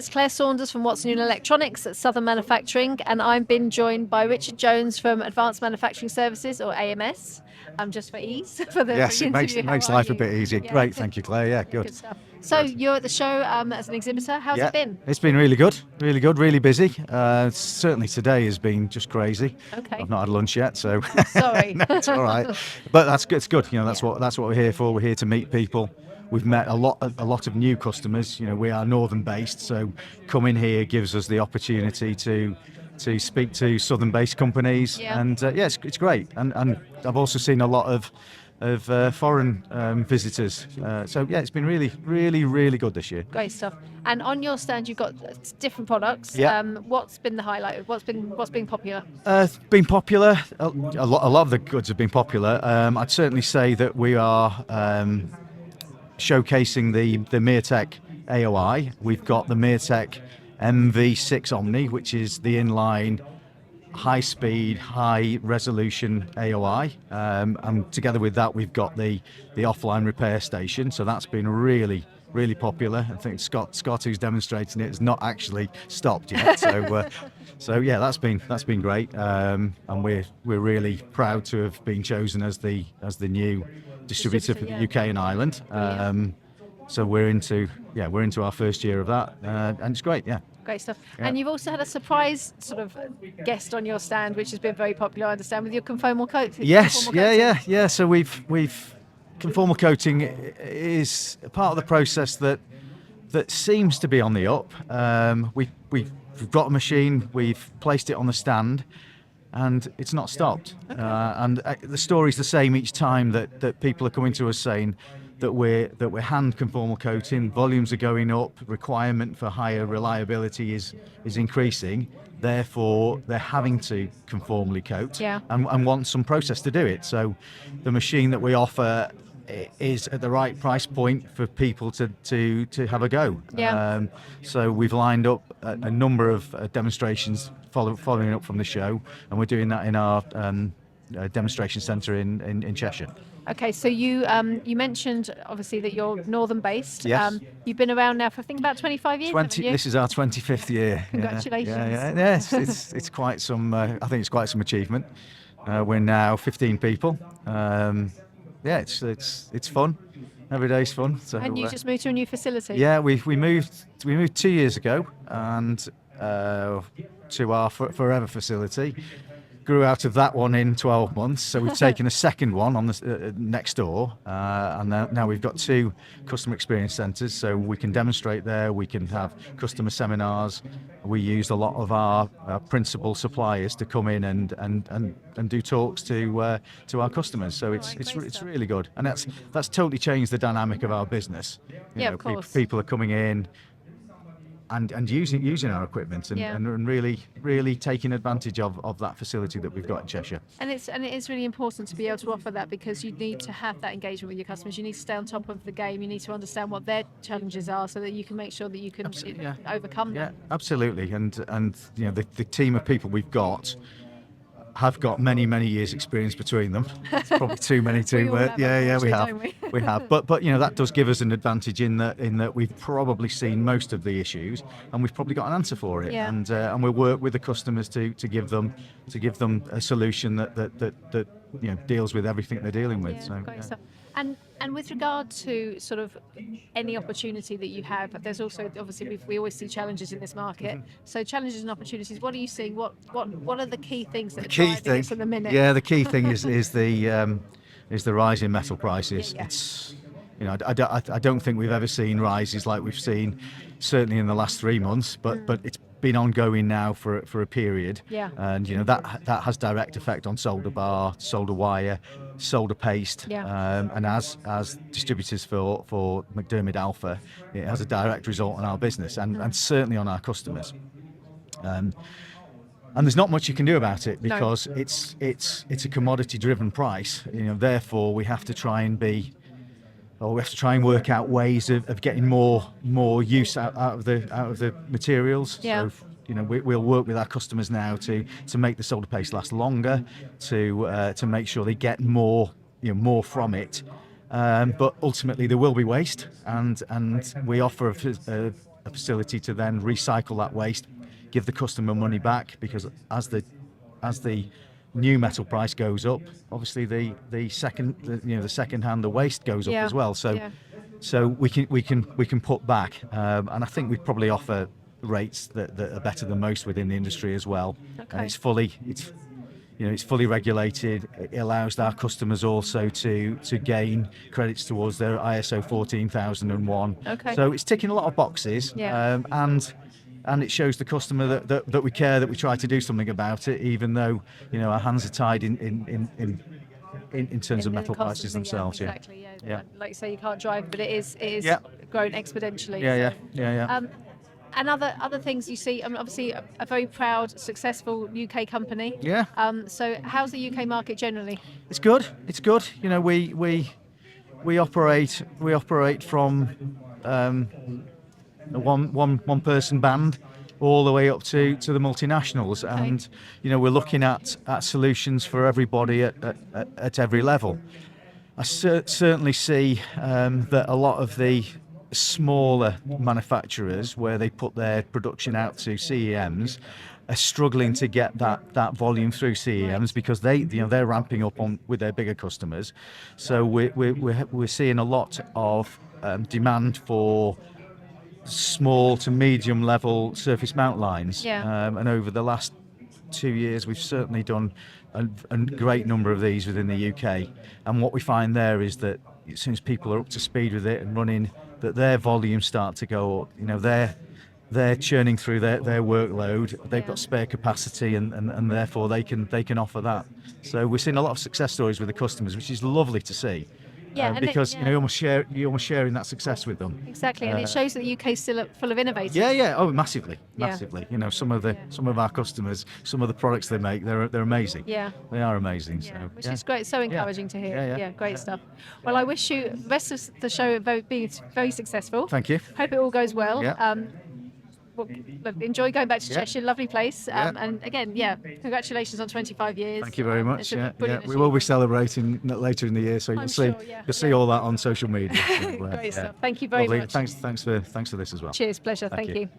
it's Claire Saunders from What's New in Electronics at Southern Manufacturing, and I've been joined by Richard Jones from Advanced Manufacturing Services, or AMS, just for ease for the Yes, it makes life a bit easier. Yeah. Great, thank you, Claire. Yeah, good. Good stuff. So you're at the show as an exhibitor. How's it been? It's been really good, really busy. Certainly today has been just crazy. Okay. I've not had lunch yet, so Sorry. no, it's all right. But that's good. It's good. That's what we're here for. We're here to meet people. We've met a lot of new customers. We are northern based, so coming here gives us the opportunity to speak to southern based companies, and it's great. And I've also seen a lot of foreign visitors. So it's been really good this year. Great stuff. And on your stand, you've got different products. Yeah. What's been the highlight? What's been popular? Been popular. A lot of the goods have been popular. I'd certainly say that we are showcasing the Meartec AOI. We've got the Meartec MV6 Omni, which is the inline high speed, high resolution AOI, and together with that we've got the offline repair station. So that's been really popular. I think Scott who's demonstrating it has not actually stopped yet. So that's been great, and we're really proud to have been chosen as the new distributor for the UK and Ireland. So we're into our first year of that, and it's great. Great stuff. Yeah. And you've also had a surprise sort of guest on your stand, which has been very popular, I understand, with your conformal coating. Yes, yeah. So we've conformal coating is a part of the process that seems to be on the up. We've got a machine, we've placed it on the stand, and it's not stopped. Okay. And the story's the same each time that people are coming to us saying that we're hand conformal coating, volumes are going up, requirement for higher reliability is increasing, therefore they're having to conformally coat and want some process to do it. So the machine that we offer is at the right price point for people to have a go. So we've lined up a number of demonstrations following up from the show, and we're doing that in our demonstration centre in Cheshire. Okay, so you mentioned obviously that you're northern based. Yes. You've been around now for I think about 25 years. 20. This is our 25th year. Congratulations. Yeah. It's quite some. I think it's quite some achievement. We're now 15 people. It's fun. Every day's fun. So, and you just moved to a new facility. Yeah, we moved 2 years ago, and to our forever facility. Grew out of that one in 12 months, so we've taken a second one on the next door, and now we've got 2 customer experience centres, so we can demonstrate there, we can have customer seminars. We used a lot of our principal suppliers to come in and do talks to our customers, so it's really good, and that's totally changed the dynamic of our business. Of course. People are coming in and using our equipment and really taking advantage of that facility that we've got in Cheshire. And it is really important to be able to offer that, because you need to have that engagement with your customers. You need to stay on top of the game. You need to understand what their challenges are, so that you can make sure that you can overcome them. Yeah, absolutely. And the team of people we've got have got many years experience between them. It's probably too many to we have. But that does give us an advantage in that we've probably seen most of the issues, and we've probably got an answer for it. And we'll work with the customers to give them a solution that deals with everything they're dealing with. Great stuff. And with regard to sort of any opportunity that you have, there's also obviously we always see challenges in this market. Mm-hmm. So challenges and opportunities. What are you seeing? What are the key things that are driving us at the minute? Yeah, the key thing is the rise in metal prices. Yeah. It's I don't think we've ever seen rises like we've seen, certainly in the last 3 months. But it's been ongoing now for a period. Yeah. And that has direct effect on solder bar, solder wire, solder paste. Yeah. And as distributors for McDermid Alpha, it has a direct result on our business and certainly on our customers. And there's not much you can do about it, because it's a commodity driven price. Therefore we have to try and work out ways of getting more use out of the materials. Yeah. So we'll work with our customers now to make the solder paste last longer, to make sure they get more from it. But ultimately there will be waste, and we offer a facility to then recycle that waste, give the customer money back, because as the new metal price goes up, obviously the second hand, the waste goes up as well. So we can put back, and I think we probably offer rates that are better than most within the industry as well. Okay. And it's fully regulated. It allows our customers also to gain credits towards their ISO 14001. Okay. So it's ticking a lot of boxes, and it shows the customer that we care, that we try to do something about it, even though our hands are tied in terms of metal prices themselves. Exactly. Yeah. Like you say, you can't drive, but it is grown exponentially. Yeah. And other things you see, obviously a very proud, successful UK company. Yeah. So how's the UK market generally? It's good. We operate from a one person band all the way up to the multinationals, and we're looking at solutions for everybody at every level. I certainly see that a lot of the smaller manufacturers, where they put their production out to CEMs, are struggling to get that volume through CEMs, because they're ramping up with their bigger customers. So we're seeing a lot of demand for small to medium level surface mount lines. And over the last 2 years, we've certainly done a great number of these within the UK. And what we find there is that as soon as people are up to speed with it and running, that their volumes start to go up. They're churning through their workload. They've got spare capacity, and therefore they can offer that. So we're seeing a lot of success stories with the customers, which is lovely to see. Because you're almost sharing that success with them. Exactly, and it shows that the UK is still full of innovators. Massively. Some of our customers, some of the products they make, they're amazing. They are amazing. Which is great. So encouraging to hear. Great stuff. Well, I wish you the rest of the show being very successful. Thank you. Hope it all goes well. Enjoy going back to Cheshire, lovely place. And again, congratulations on 25 years. Thank you very much. We will be celebrating later in the year, so you'll see all that on social media. So, great stuff. Thank you very much. Thanks for this as well. Cheers, pleasure. Thank you.